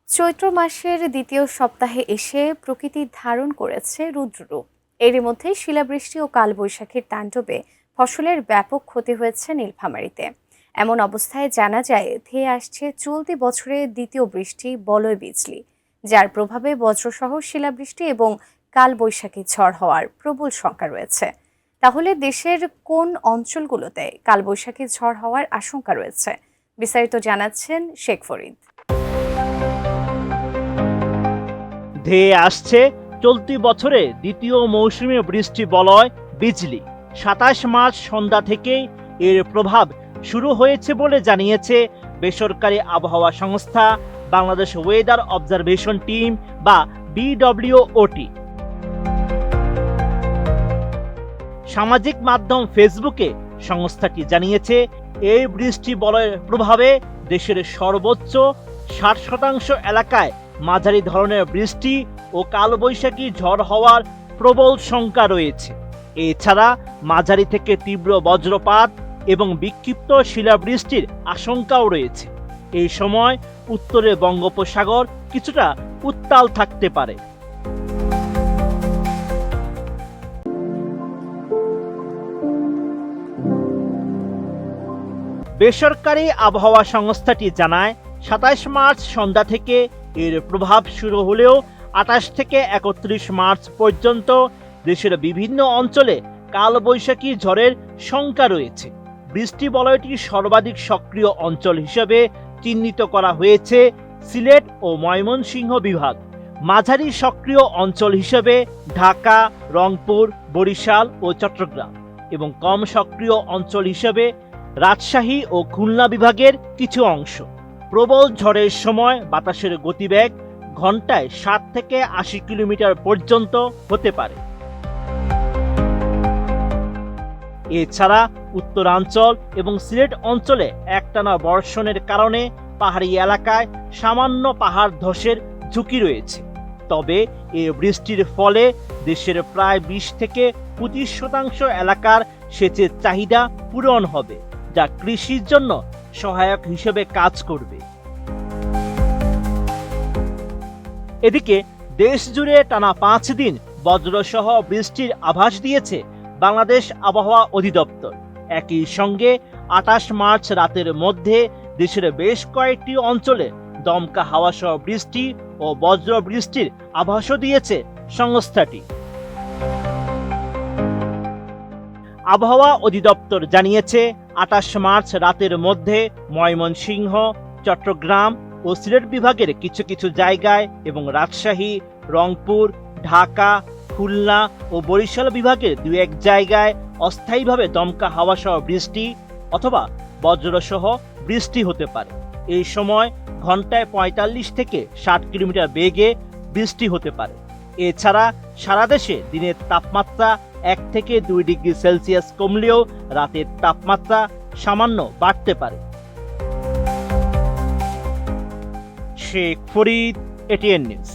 চৈত্র মাসের দ্বিতীয় সপ্তাহে এসে প্রকৃতি ধারণ করেছে রুদ্ররূপ। এরই মধ্যে শিলাবৃষ্টি ও কালবৈশাখীর তাণ্ডবে ফসলের ব্যাপক ক্ষতি হয়েছে নীলফামারীতে। এমন অবস্থায় জানা যায় ধেয়ে আসছে চলতি বছরের দ্বিতীয় বৃষ্টি বলয় বিজলি, যার প্রভাবে বজ্রসহ শিলাবৃষ্টি এবং কালবৈশাখী ঝড় হওয়ার প্রবল শঙ্কা রয়েছে। তাহলে দেশের কোন অঞ্চলগুলোতে কালবৈশাখী ঝড় হওয়ার আশঙ্কা রয়েছে, বিস্তারিত জানাচ্ছেন শেখ ফরিদ। ধেয়ে আসছে চলতি বছরে দ্বিতীয় মৌসুমী বৃষ্টি বলয় বিজলি। ২৭ মার্চ সন্ধ্যা থেকেই এর প্রভাব শুরু হয়েছে বলে জানিয়েছে বেসরকারি আবহাওয়া সংস্থা বাংলাদেশ ওয়েদার অবজারভেশন টিম বা BWOT। সামাজিক মাধ্যম ফেসবুকে সংস্থাটি জানিয়েছে এই বৃষ্টি বলয়ের প্রভাবে দেশের সর্বোচ্চ ৬০% এলাকায় মাঝারি ধরনের বৃষ্টি ও কালবৈশাখী ঝড় হওয়ার প্রবল শঙ্কা রয়েছে। এছাড়া মাঝারি থেকে তীব্র বজ্রপাত এবং বিক্ষিপ্ত শিলাবৃষ্টির আশঙ্কাও রয়েছে। এই সময় উত্তরে বঙ্গোপসাগর কিছুটা উত্তাল থাকতে পারে। বেসরকারি আবহাওয়া সংস্থাটি জানায় ২৭ মার্চ সন্ধ্যা থেকে এর প্রভাব শুরু হলেও ২৮ থেকে ৩১ মার্চ পর্যন্ত দেশের বিভিন্ন অঞ্চলে কালবৈশাখী ঝড়ের শঙ্কা রয়েছে। বৃষ্টি বলয়টি সর্বাধিক সক্রিয় অঞ্চল হিসেবে চিহ্নিত করা হয়েছে সিলেট ও ময়মনসিংহ বিভাগ। মাঝারি সক্রিয় অঞ্চল হিসেবে ঢাকা, রংপুর, বরিশাল ও চট্টগ্রাম এবং কম সক্রিয় অঞ্চল হিসেবে রাজশাহী ও খুলনা বিভাগের কিছু অংশ। প্রবল ঝড়ের সময় বাতাসের গতিবেগ ঘন্টায় ৬০ থেকে ৮০ কিলোমিটার পর্যন্ত হতে পারে। এছাড়া উত্তরাঞ্চল এবং সিলেট অঞ্চলে একটানা বর্ষণের কারণে পাহাড়ি এলাকায় সামান্য পাহাড় ধসের ঝুঁকি রয়েছে। তবে এই বৃষ্টির ফলে দেশের প্রায় ২০ থেকে ২৫% এলাকার সেচের চাহিদা পূরণ হবে, যা কৃষির জন্য সহায়ক হিসেবে কাজ করবে। এদিকে দেশ জুড়ে টানা ৫ দিন বজ্রসহ বৃষ্টির আভাস দিয়েছে বাংলাদেশ আবহাওয়া অধিদপ্তর। একই সঙ্গে ২৮ মার্চ রাতের মধ্যে দেশের বেশ কয়েকটি অঞ্চলে দমকা হাওয়া সহ বৃষ্টি ও বজ্র বৃষ্টির আভাসও দিয়েছে সংস্থাটি। আবহাওয়া অধিদপ্তর জানিয়েছে ২৮ মার্চ রাতের মধ্যে ময়মনসিংহ, চট্টগ্রাম ও সিলেট বিভাগের কিছু কিছু জায়গায় এবং রাজশাহী, রংপুর, ঢাকা, খুলনা ও বরিশাল বিভাগের ২-১ জায়গায় অস্থায়ীভাবে দমকা হাওয়া সহ বৃষ্টি অথবা বজ্রসহ বৃষ্টি হতে পারে। এই সময় ঘন্টায় ৪৫ থেকে ৬০ কিলোমিটার বেগে বৃষ্টি হতে পারে। এছাড়া সারা দেশে দিনের তাপমাত্রা ১ থেকে ২ ডিগ্রি সেলসিয়াস কমলেও রাতের তাপমাত্রা সামান্য বাড়তে পারে। Sheikh Farid, ATN news.